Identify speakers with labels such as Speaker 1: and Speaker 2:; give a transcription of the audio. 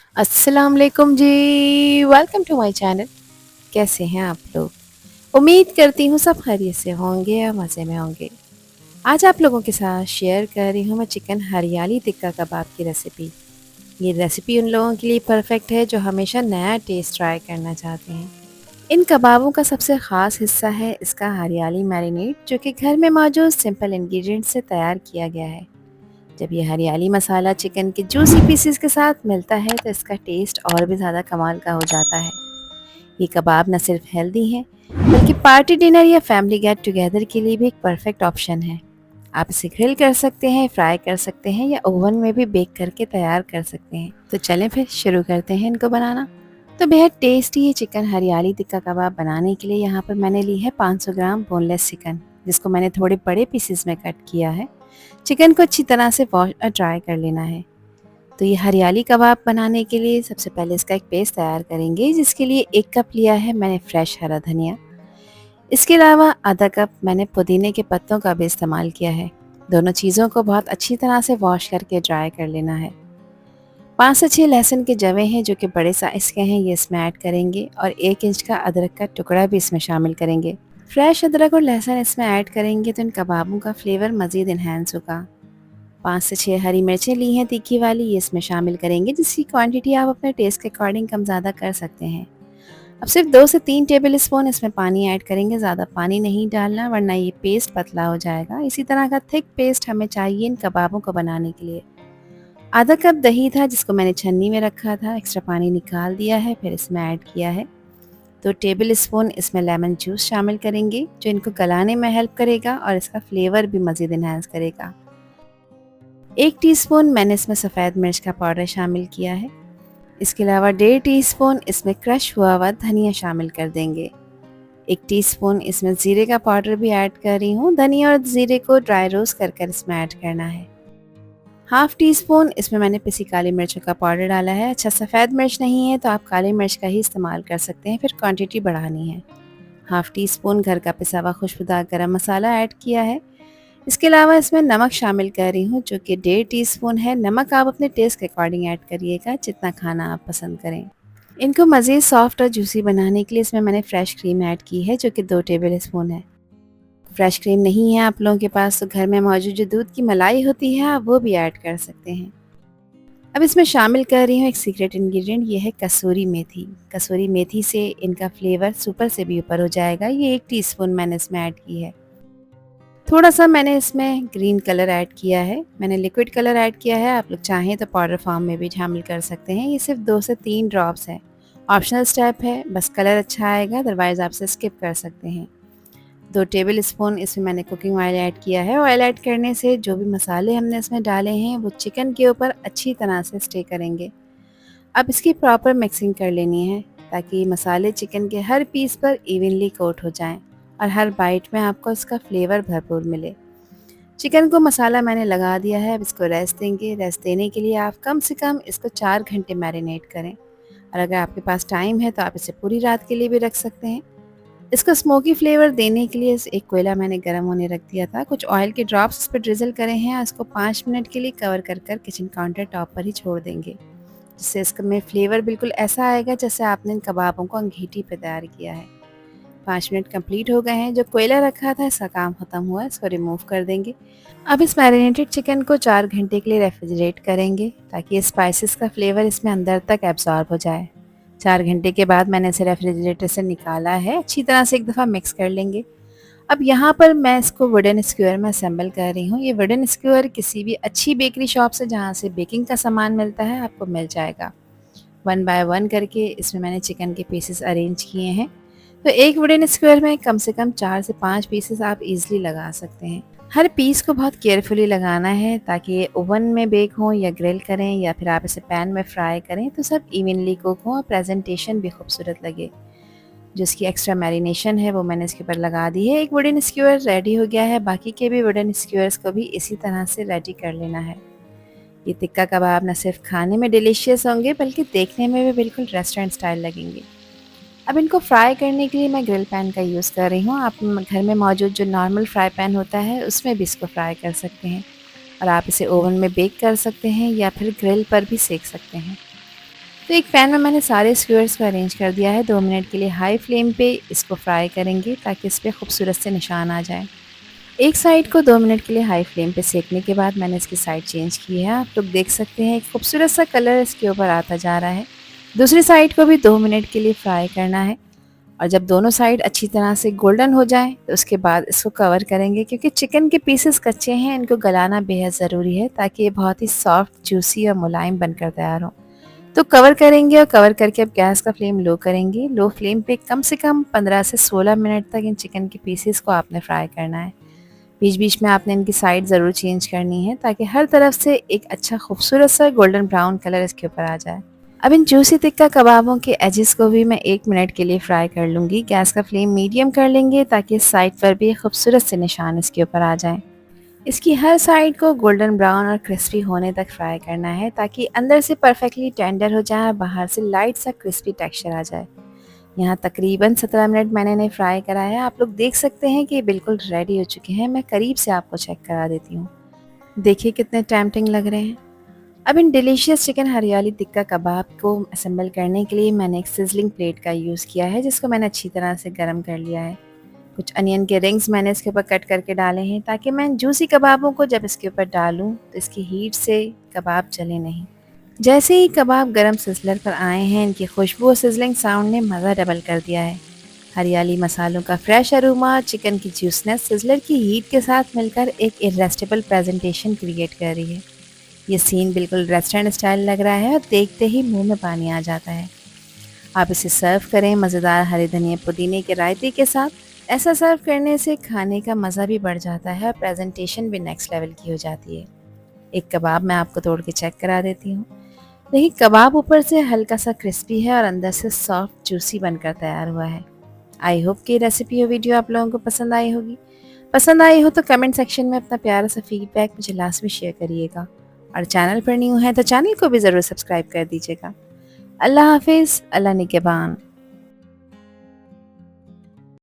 Speaker 1: अस्सलाम वालेकुम जी। Welcome to my channel. कैसे हैं आप लोग? उम्मीद करती हूँ सब खैरियत से होंगे और मज़े में होंगे। आज आप लोगों के साथ शेयर कर रही हूँ मैं चिकन हरियाली टिक्का कबाब की रेसिपी। ये रेसिपी उन लोगों के लिए परफेक्ट है जो हमेशा नया टेस्ट ट्राई करना चाहते हैं। इन कबाबों का सबसे ख़ास हिस्सा है इसका हरियाली मैरिनेट, जो कि घर में मौजूद सिंपल इंग्रेडिएंट्स से तैयार किया गया है। जब ये हरियाली मसाला चिकन के जूसी पीसेस के साथ मिलता है तो इसका टेस्ट और भी ज़्यादा कमाल का हो जाता है। ये कबाब न सिर्फ हेल्दी है, बल्कि पार्टी डिनर या फैमिली गेट टुगेदर के लिए भी एक परफेक्ट ऑप्शन है। आप इसे ग्रिल कर सकते हैं, फ्राई कर सकते हैं या ओवन में भी बेक करके तैयार कर सकते हैं। तो चलें फिर शुरू करते हैं इनको बनाना। तो बेहद टेस्टी ये चिकन हरियाली टिक्का कबाब बनाने के लिए यहाँ पर मैंने ली है 500 ग्राम बोनलेस चिकन, जिसको मैंने थोड़े बड़े पीसेस में कट किया है। चिकन को अच्छी तरह से वॉश और ड्राई कर लेना है। तो ये हरियाली कबाब बनाने के लिए सबसे पहले इसका एक पेस्ट तैयार करेंगे, जिसके लिए 1 कप लिया है मैंने फ्रेश हरा धनिया। इसके अलावा आधा कप मैंने पुदीने के पत्तों का भी इस्तेमाल किया है। दोनों चीज़ों को बहुत अच्छी तरह से वॉश करके ड्राई कर लेना है। 5 से 6 लहसुन के जवे हैं जो कि बड़े साइज़ के हैं, ये इसमें ऐड करेंगे और 1 इंच का अदरक का टुकड़ा भी इसमें शामिल करेंगे। फ्रेश अदरक और लहसुन इसमें ऐड करेंगे तो इन कबाबों का फ्लेवर मज़ीद इन्हेंस होगा। 5 से 6 हरी मिर्चें ली हैं तीखी वाली, ये इसमें शामिल करेंगे, जिसकी क्वांटिटी आप अपने टेस्ट के अकॉर्डिंग कम ज़्यादा कर सकते हैं। अब सिर्फ 2 से 3 टेबल स्पून इसमें पानी ऐड करेंगे, ज़्यादा पानी नहीं डालना वरना ये पेस्ट पतला हो जाएगा। इसी तरह का थिक पेस्ट हमें चाहिए इन कबाबों को बनाने के लिए। आधा कप दही था जिसको मैंने छन्नी में रखा था, एक्स्ट्रा पानी निकाल दिया है, फिर इसमें ऐड किया है। 2 टेबल स्पून इसमें लेमन जूस शामिल करेंगे, जो इनको गलाने में हेल्प करेगा और इसका फ्लेवर भी मज़ीद इन्हांस करेगा। 1 टीस्पून मैंने इसमें सफ़ेद मिर्च का पाउडर शामिल किया है। इसके अलावा 1.5 टीस्पून इसमें क्रश हुआ हुआ धनिया शामिल कर देंगे। 1 टीस्पून इसमें ज़ीरे का पाउडर भी ऐड कर रही हूँ। धनिया और ज़ीरे को ड्राई रोस्ट कर इसमें ऐड करना है। हाफ़ टी स्पून इसमें मैंने पिसी काली मिर्चों का पाउडर डाला है। अच्छा, सफ़ेद मिर्च नहीं है तो आप काली मिर्च का ही इस्तेमाल कर सकते हैं, फिर क्वांटिटी बढ़ानी है। हाफ़ टी स्पून घर का पिसा हुआ खुशबूदार गरम मसाला ऐड किया है। इसके अलावा इसमें नमक शामिल कर रही हूँ, जो कि 1.5 टीस्पून है। नमक आप अपने टेस्ट के अकॉर्डिंग ऐड करिएगा, जितना खाना आप पसंद करें। इनको मज़ीद सॉफ्ट और जूसी बनाने के लिए इसमें मैंने फ्रेश क्रीम ऐड की है, जो कि 2 टेबल स्पून है। फ्रेश क्रीम नहीं है आप लोगों के पास तो घर में मौजूद जो दूध की मलाई होती है आप वो भी ऐड कर सकते हैं। अब इसमें शामिल कर रही हूँ एक सीक्रेट इंग्रेडिएंट, ये है कसूरी मेथी। कसूरी मेथी से इनका फ्लेवर सुपर से भी ऊपर हो जाएगा। ये 1 टीस्पून मैंने इसमें ऐड की है। थोड़ा सा मैंने इसमें ग्रीन कलर ऐड किया है, मैंने लिक्विड कलर ऐड किया है, आप लोग चाहें तो पाउडर फॉर्म में भी शामिल कर सकते हैं। ये सिर्फ 2 से 3 ड्रॉप्स है, ऑप्शनल स्टेप है, बस कलर अच्छा आएगा, अदरवाइज़ आप इसे स्किप कर सकते हैं। 2 टेबल स्पून इसमें मैंने कुकिंग ऑयल ऐड किया है। ऑयल ऐड करने से जो भी मसाले हमने इसमें डाले हैं वो चिकन के ऊपर अच्छी तरह से स्टे करेंगे। अब इसकी प्रॉपर मिक्सिंग कर लेनी है, ताकि मसाले चिकन के हर पीस पर इवनली कोट हो जाएं और हर बाइट में आपको इसका फ्लेवर भरपूर मिले। चिकन को मसाला मैंने लगा दिया है, अब इसको रेस्ट देंगे। रेस्ट देने के लिए आप कम से कम इसको 4 घंटे मैरिनेट करें, और अगर आपके पास टाइम है तो आप इसे पूरी रात के लिए भी रख सकते हैं। इसको स्मोकी फ्लेवर देने के लिए एक कोयला मैंने गर्म होने रख दिया था, कुछ ऑयल के ड्रॉप्स इस पर ड्रिजल करे हैं और इसको 5 मिनट के लिए कवर कर किचन काउंटर टॉप पर ही छोड़ देंगे, जिससे इसका में फ्लेवर बिल्कुल ऐसा आएगा जैसे आपने इन कबाबों को अंगीठी पे तैयार किया है। 5 मिनट कंप्लीट हो गए हैं, जो कोयला रखा था इसका काम ख़त्म हुआ है, इसको रिमूव कर देंगे। अब इस मैरिनेटेड चिकन को 4 घंटे के लिए रेफ्रिजरेट करेंगे, ताकि ये स्पाइसेस का फ्लेवर इसमें अंदर तक एब्जॉर्ब हो जाए। 4 घंटे के बाद मैंने इसे रेफ्रिजरेटर से निकाला है, अच्छी तरह से एक दफ़ा मिक्स कर लेंगे। अब यहाँ पर मैं इसको वुडन स्क्वायर में असेंबल कर रही हूँ। ये वुडन स्क्वायर किसी भी अच्छी बेकरी शॉप से जहाँ से बेकिंग का सामान मिलता है आपको मिल जाएगा। 1 बाय 1 करके इसमें मैंने चिकन के पीसेस अरेंज किए हैं। तो एक वुडन स्क्वायर में कम से कम 4 से 5 पीसेस आप इजीली लगा सकते हैं। हर पीस को बहुत केयरफुली लगाना है, ताकि ये ओवन में बेक हो या ग्रिल करें या फिर आप इसे पैन में फ्राई करें तो सब इवनली कुक हो और प्रेजेंटेशन भी खूबसूरत लगे। जो इसकी एक्स्ट्रा मैरिनेशन है वो मैंने इसके ऊपर लगा दी है। एक वुडन स्क्वायर रेडी हो गया है, बाकी के भी वुडन स्क्वायर्स को भी इसी तरह से रेडी कर लेना है। ये टिक्का कबाब न सिर्फ खाने में डिलीशियस होंगे बल्कि देखने में भी बिल्कुल रेस्टोरेंट स्टाइल लगेंगे। अब इनको फ्राई करने के लिए मैं ग्रिल पैन का यूज़ कर रही हूँ। आप घर में मौजूद जो नॉर्मल फ्राई पैन होता है उसमें भी इसको फ्राई कर सकते हैं, और आप इसे ओवन में बेक कर सकते हैं या फिर ग्रिल पर भी सेक सकते हैं। तो एक पैन में मैंने सारे स्क्वेयर्स को अरेंज कर दिया है। 2 मिनट के लिए हाई फ्लेम पे इसको फ्राई करेंगे ताकि इस पे खूबसूरत से निशान आ जाए। एक साइड को 2 मिनट के लिए हाई फ्लेम पे सेकने के बाद मैंने इसकी साइड चेंज की है। आप लोग देख सकते हैं एक खूबसूरत सा कलर इसके ऊपर आता जा रहा है। दूसरी साइड को भी 2 मिनट के लिए फ्राई करना है और जब दोनों साइड अच्छी तरह से गोल्डन हो जाए तो उसके बाद इसको कवर करेंगे, क्योंकि चिकन के पीसेस कच्चे हैं, इनको गलाना बेहद ज़रूरी है ताकि ये बहुत ही सॉफ्ट, जूसी और मुलायम बनकर तैयार हो। तो कवर करेंगे और कवर करके अब गैस का फ्लेम लो करेंगे। लो फ्लेम पे कम से कम 15 से 16 मिनट तक इन चिकन के पीसेस को आपने फ्राई करना है। बीच बीच में आपने इनकी साइड ज़रूर चेंज करनी है ताकि हर तरफ से एक अच्छा खूबसूरत सा गोल्डन ब्राउन कलर इसके ऊपर आ जाए। अब इन जूसी टिक्का कबाबों के एजेस को भी मैं 1 मिनट के लिए फ्राई कर लूँगी। गैस का फ्लेम मीडियम कर लेंगे ताकि साइड पर भी खूबसूरत से निशान इसके ऊपर आ जाएं। इसकी हर साइड को गोल्डन ब्राउन और क्रिस्पी होने तक फ्राई करना है ताकि अंदर से परफेक्टली टेंडर हो जाए और बाहर से लाइट सा क्रिस्पी टेक्सचर आ जाए। यहाँ तकरीबन 17 मिनट मैंने इन्हें फ्राई करा है। आप लोग देख सकते हैं कि ये बिल्कुल रेडी हो चुके हैं। मैं करीब से आपको चेक करा देती हूँ। देखिए कितने टेम्पटिंग लग रहे हैं। अब इन डिलीशियस चिकन हरियाली टिक्का कबाब को असेंबल करने के लिए मैंने एक सिजलिंग प्लेट का यूज़ किया है, जिसको मैंने अच्छी तरह से गर्म कर लिया है। कुछ अनियन के रिंग्स मैंने इसके ऊपर कट करके डाले हैं ताकि मैं जूसी कबाबों को जब इसके ऊपर डालूं तो इसकी हीट से कबाब जले नहीं। जैसे ही कबाब गरम सिजलर पर आए हैं, इनकी खुशबू और सिजलिंग साउंड ने मज़ा डबल कर दिया है। हरियाली मसालों का फ्रेश अरोमा, चिकन की जूसनेस सिजलर की हीट के साथ मिलकर एक इरेस्टिबल प्रेजेंटेशन क्रिएट कर रही है। ये सीन बिल्कुल रेस्टोरेंट स्टाइल लग रहा है और देखते ही मुंह में पानी आ जाता है। आप इसे सर्व करें मज़ेदार हरे धनिया पुदीने के रायते के साथ। ऐसा सर्व करने से खाने का मज़ा भी बढ़ जाता है और प्रेजेंटेशन भी नेक्स्ट लेवल की हो जाती है। एक कबाब मैं आपको तोड़ के चेक करा देती हूँ। देखिए कबाब ऊपर से हल्का सा क्रिस्पी है और अंदर से सॉफ्ट जूसी बनकर तैयार हुआ है। आई होप कि रेसिपी और वीडियो आप लोगों को पसंद आई होगी। पसंद आई हो तो कमेंट सेक्शन में अपना प्यारा सा फीडबैक मुझे लास्ट में शेयर करिएगा और चैनल पर न्यू है तो चैनल को भी ज़रूर सब्सक्राइब कर दीजिएगा। अल्लाह हाफिज़, अल्लाह निगहबान।